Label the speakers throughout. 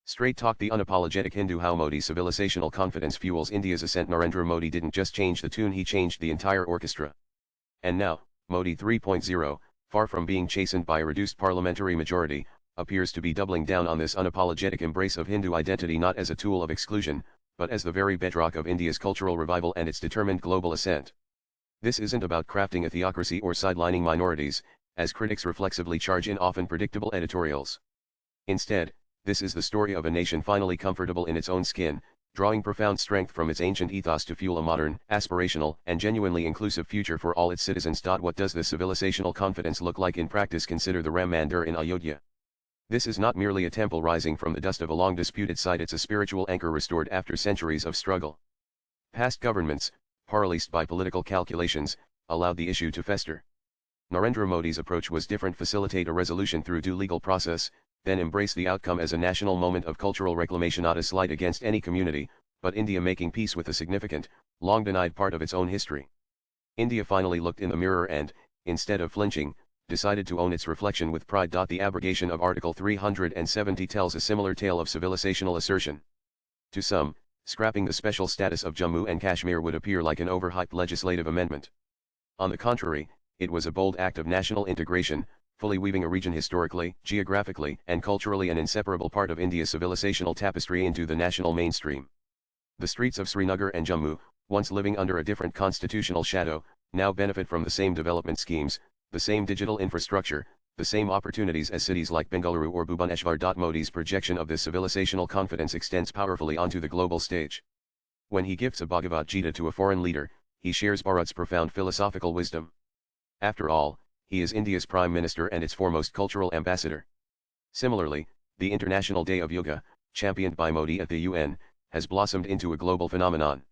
Speaker 1: Straight Talk. The Unapologetic Hindu. How Modi's civilisational confidence fuels India's ascent. Narendra Modi didn't just change the tune, he changed the entire orchestra. And now, Modi 3.0, far from being chastened by a reduced parliamentary majority, appears to be doubling down on this unapologetic embrace of Hindu identity, not as a tool of exclusion, but as the very bedrock of India's cultural revival and its determined global ascent. This isn't about crafting a theocracy or sidelining minorities, as critics reflexively charge in often predictable editorials. Instead, this is the story of a nation finally comfortable in its own skin, drawing profound strength from its ancient ethos to fuel a modern, aspirational, and genuinely inclusive future for all its citizens. What does this civilisational confidence look like in practice? Consider the Ram Mandir in Ayodhya. This is not merely a temple rising from the dust of a long disputed site, it's a spiritual anchor restored after centuries of struggle. Past governments, paralyzed by political calculations, allowed the issue to fester. Narendra Modi's approach was different: facilitate a resolution through due legal process, then embrace the outcome as a national moment of cultural reclamation, not a slight against any community, but India making peace with a significant, long-denied part of its own history. India finally looked in the mirror and, instead of flinching, decided to own its reflection with pride. The abrogation of Article 370 tells a similar tale of civilisational assertion. To some, scrapping the special status of Jammu and Kashmir would appear like an overhyped legislative amendment. On the contrary, it was a bold act of national integration, fully weaving a region historically, geographically, and culturally an inseparable part of India's civilisational tapestry into the national mainstream. The streets of Srinagar and Jammu, once living under a different constitutional shadow, now benefit from the same development schemes, the same digital infrastructure, the same opportunities as cities like Bengaluru or Bhubaneswar. Modi's projection of this civilisational confidence extends powerfully onto the global stage. When he gifts a Bhagavad Gita to a foreign leader, he shares Bharat's profound philosophical wisdom. After all, he is India's Prime Minister and its foremost cultural ambassador. Similarly, the International Day of Yoga, championed by Modi at the UN, has blossomed into a global phenomenon.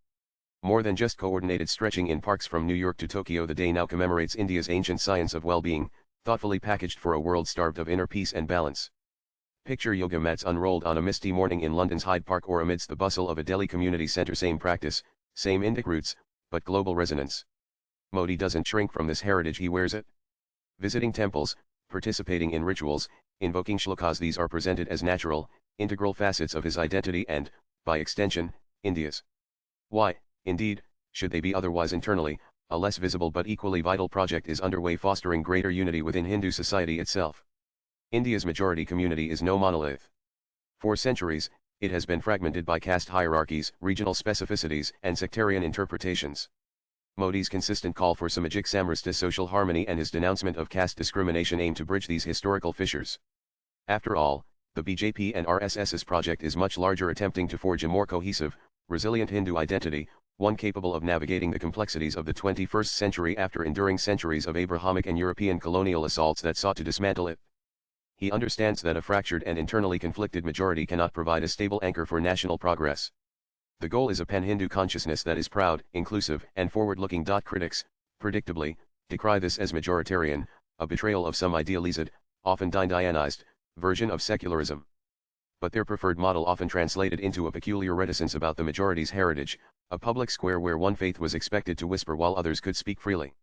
Speaker 1: More than just coordinated stretching in parks from New York to Tokyo, the day now commemorates India's ancient science of well-being, thoughtfully packaged for a world starved of inner peace and balance. Picture yoga mats unrolled on a misty morning in London's Hyde Park or amidst the bustle of a Delhi community centre. Same practice, same Indic roots, but global resonance. Modi doesn't shrink from this heritage, he wears it. Visiting temples, participating in rituals, invoking shlokas, these are presented as natural, integral facets of his identity and, by extension, India's. Why, indeed, should they be otherwise? Internally, a less visible but equally vital project is underway, fostering greater unity within Hindu society itself. India's majority community is no monolith. For centuries, it has been fragmented by caste hierarchies, regional specificities, and sectarian interpretations. Modi's consistent call for Samajik Samrista, social harmony, and his denouncement of caste discrimination aim to bridge these historical fissures. After all, the BJP and RSS's project is much larger, attempting to forge a more cohesive, resilient Hindu identity, one capable of navigating the complexities of the 21st century after enduring centuries of Abrahamic and European colonial assaults that sought to dismantle it. He understands that a fractured and internally conflicted majority cannot provide a stable anchor for national progress. The goal is a pan-Hindu consciousness that is proud, inclusive, and forward-looking. Critics, predictably, decry this as majoritarian, a betrayal of some idealized, often Indianized, version of secularism. But their preferred model often translated into a peculiar reticence about the majority's heritage, a public square where one faith was expected to whisper while others could speak freely.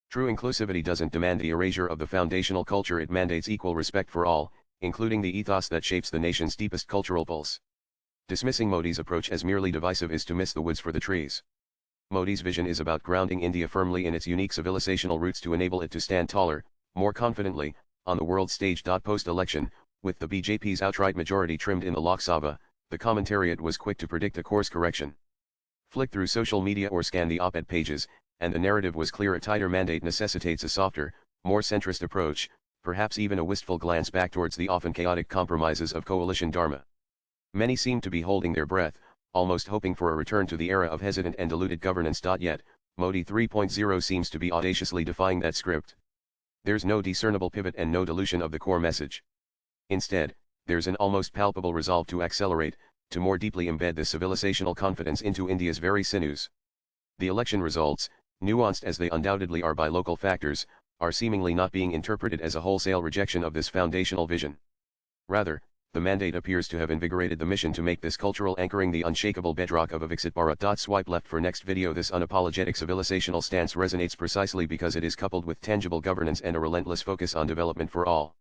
Speaker 1: True inclusivity doesn't demand the erasure of the foundational culture, it mandates equal respect for all, including the ethos that shapes the nation's deepest cultural pulse. Dismissing Modi's approach as merely divisive is to miss the woods for the trees. Modi's vision is about grounding India firmly in its unique civilisational roots to enable it to stand taller, more confidently, on the world stage. Post-election, with the BJP's outright majority trimmed in the Lok Sabha, the commentariat was quick to predict a course correction. Flick through social media or scan the op-ed pages, and the narrative was clear: a tighter mandate necessitates a softer, more centrist approach, perhaps even a wistful glance back towards the often chaotic compromises of coalition dharma. Many seem to be holding their breath, almost hoping for a return to the era of hesitant and diluted governance. Yet, Modi 3.0 seems to be audaciously defying that script. There's no discernible pivot and no dilution of the core message. Instead, there's an almost palpable resolve to accelerate, to more deeply embed this civilisational confidence into India's very sinews. The election results, nuanced as they undoubtedly are by local factors, are seemingly not being interpreted as a wholesale rejection of this foundational vision. Rather, the mandate appears to have invigorated the mission to make this cultural anchoring the unshakable bedrock of a Viksit Bharat. Swipe left for next video. This unapologetic civilisational stance resonates precisely because it is coupled with tangible governance and a relentless focus on development for all.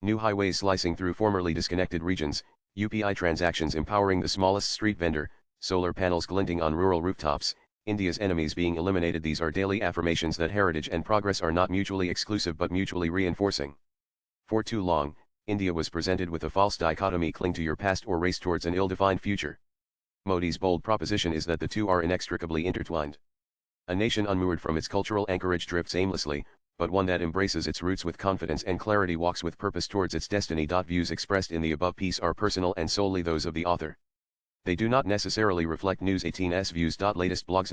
Speaker 1: New highways slicing through formerly disconnected regions, UPI transactions empowering the smallest street vendor, solar panels glinting on rural rooftops, India's enemies being eliminated. These are daily affirmations that heritage and progress are not mutually exclusive but mutually reinforcing. For too long, India was presented with a false dichotomy: cling to your past or race towards an ill-defined future. Modi's bold proposition is that the two are inextricably intertwined. A nation unmoored from its cultural anchorage drifts aimlessly, but one that embraces its roots with confidence and clarity walks with purpose towards its destiny. Views expressed in the above piece are personal and solely those of the author. They do not necessarily reflect News 18's views. Latest blogs.